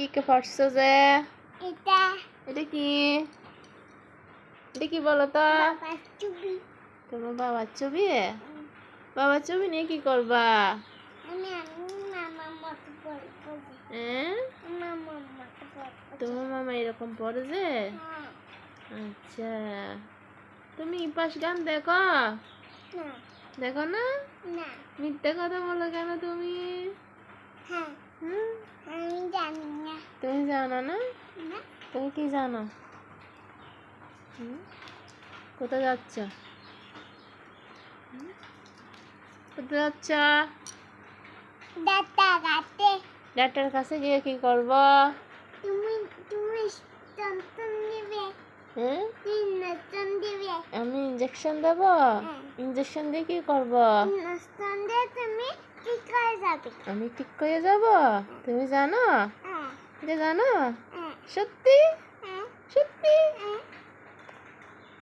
কি কে পড়ছো যে? এটা এটা কি? এটা কি বলো তো? বাবার ছবি। তোমার বাবার ছবি? বাবার ছবি নিয়ে কি করবা? আমি মামার মতো পড়বো। হ্যাঁ? মামার মতো পড়বো। তোমার মামা এরকম পড়ে যে? হ্যাঁ। আচ্ছা, তুমি ইপাস গান দেখো? না। দেখো না? না। মিথ্যা কথা বলো কেন তুমি? হ্যাঁ। হুম? আমি জানি না। তুমি জানো না? না। তুমি কি জানো? কোথায় যাচ্ছ? কোথায় যাচ্ছ? দাঁতা গাতে। ডাক্তার কাছে গিয়ে কি করব? তুমি নতুন দিবে। হ্যাঁ? তুমি নতুন দিবে। আমি ইঞ্জেকশন দেব? হ্যাঁ। ইঞ্জেকশন দিয়ে কি করব? নতুন দিয়ে তুমি ঠিক করে যাবে। আমি ঠিক করে যাব? তুমি জানো? হ্যাঁ। যে জানো? হ্যাঁ। সত্যি? হ্যাঁ। সত্যি?